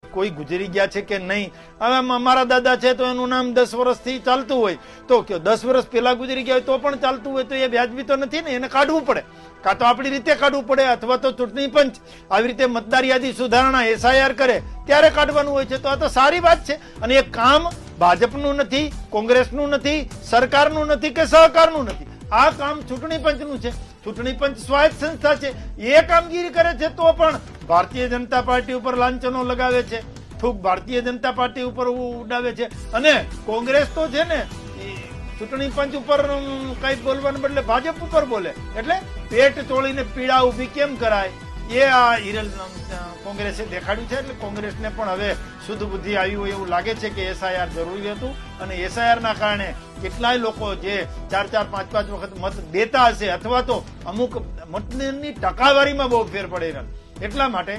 કોઈ ગુજરી ગયા છે કે નહીં. હવે મારા દાદા છે તો એનું નામ 10 વર્ષથી ચાલતું હોય તો 10 વર્ષ પહેલા ગુજરી ગયા હોય તો પણ ચાલતું હોય તો એ વ્યાજબી તો નથી ને, એને કાઢવું પડે. કાં તો આપણી રીતે કાઢવું પડે અથવા તો ચૂંટણી પંચ આવી રીતે મતદાર યાદી સુધારણા SIR કરે ત્યારે કાઢવાનું હોય છે. તો આ તો સારી વાત છે. અને એ કામ ભાજપનું નથી, કોંગ્રેસનું નથી, સરકારનું નથી કે સહકારનું નથી. આ કામ ચૂંટણી પંચનું છે. ચૂંટણી પંચ સ્વાયત્ત સંસ્થા છે, એ કામગીરી કરે છે તો પણ ભારતીય જનતા પાર્ટી ઉપર લાંછનો લગાવે છે, થૂક ભારતીય જનતા પાર્ટી ઉપર ઉડાવે છે. અને કોંગ્રેસ તો છે ને ચૂંટણી પંચ ઉપર કઈ બોલવાને બદલે ભાજપ ઉપર બોલે. એટલે પેટ ચોળીને પીડા ઉભી કેમ કરાય એ આ હિરલ કોંગ્રેસે દેખાડ્યું છે. એટલે કોંગ્રેસને પણ હવે શુદ્ધ બુદ્ધિ આવી હોય એવું લાગે છે કે SIR જરૂરી હતું. અને SIR ના કારણે કેટલાય લોકો જે 4-4, 5-5 વખત મત દેતા હશે અથવા તો અમુક મતની ટકાવારીમાં બહુ ફેર પડે. એટલા માટે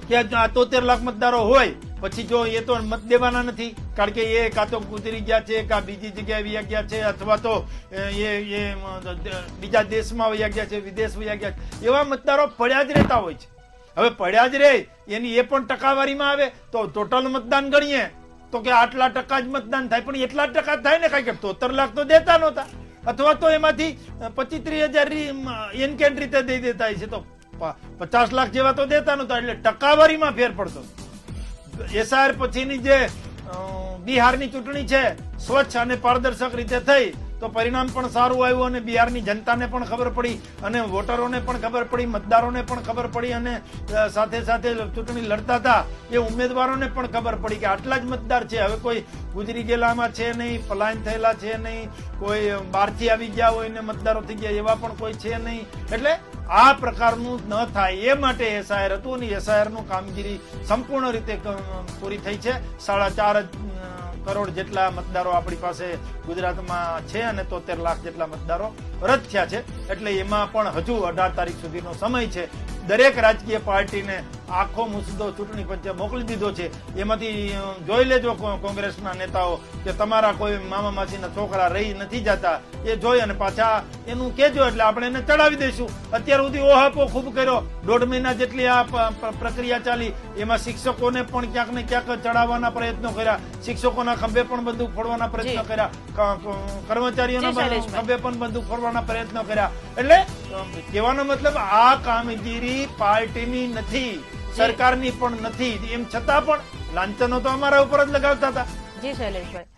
કે 73 લાખ મતદારો હોય પછી જો એ તો મત દેવાના નથી, કારણ કે એ કાં તો ગુજરી ગયા છે, કાં બીજી જગ્યાએ વયા ગયા છે, અથવા તો એ બીજા દેશમાં વયા ગયા છે, વિદેશ વયા ગયા છે. એવા મતદારો પડ્યા જ રહેતા હોય છે. હવે પડ્યા જ રહે એની એ પણ ટકાવારીમાં આવે તો ટોટલ મતદાન ગણીએ તો કે આટલા ટકા જ મતદાન થાય, પણ એટલા ટકા થાય ને, કારણ કે 73 લાખ તો દેતા નહોતા, અથવા તો એમાંથી 25-30 હજાર એનકેન રીતે દઈ દેતા છે, તો 50 લાખ જેવા તો દેતા નહોતા. એટલે ટકાવારીમાં ફેર પડતો. SIR પછીની જે બિહારની ચૂંટણી છે સ્વચ્છ અને પારદર્શક રીતે થઈ તો પરિણામ પણ સારું આવ્યું અને બિહારની જનતાને પણ ખબર પડી અને વોટરોને પણ ખબર પડી, મતદારોને પણ ખબર પડી અને સાથે સાથે ચૂંટણી લડતા હતા એ ઉમેદવારોને પણ ખબર પડી કે આટલા જ મતદાર છે. હવે કોઈ ગુજરી ગયેલામાં છે નહીં, પલાયન થયેલા છે નહીં, કોઈ બહારથી આવી ગયા હોય ને મતદારો થઈ ગયા એવા પણ કોઈ છે નહીં. એટલે આ પ્રકારનું ન થાય એ માટે SIR હતું અને SIR નું કામગીરી સંપૂર્ણ રીતે પૂરી થઈ છે. 4.5 કરોડ જેટલા મતદારો આપણી પાસે ગુજરાતમાં છે અને 73 લાખ જેટલા મતદારો રદ થયા છે. એટલે એમાં પણ હજુ 18 તારીખ સુધીનો સમય છે. દરેક રાજકીય પાર્ટીને આખો મુસદ્દો ચૂંટણી પંચે મોકલી દીધો છે. એમાંથી જોઈ લેજો કોંગ્રેસના નેતાઓ કે તમારા કોઈ મામા માસીના છોકરા રહી નથી જતા, એ જોઈ અને પાછા એનું કહેજો એટલે આપણે એને ચડાવી દઈશું. અત્યાર સુધી ઓહાપો ખૂબ કર્યો, 1.5 મહિના જેટલી આ પ્રક્રિયા ચાલી. એમાં શિક્ષકોને પણ ક્યાંક ને ક્યાંક ચડાવવાના પ્રયત્નો કર્યા, શિક્ષકોના ખંભે પણ બંદૂક ફોડવાના પ્રયત્નો કર્યા, કર્મચારીઓના ખંભે પણ બંદૂક ફોડવાના પ્રયત્નો કર્યા. એટલે કહેવાનો મતલબ આ કામગીરી પાર્ટીની નથી, સરકારની પણ નથી. એમ છતાં પણ લાંછનો તો અમારા ઉપર જ લગાવતા હતા. જી શૈલેષભાઈ.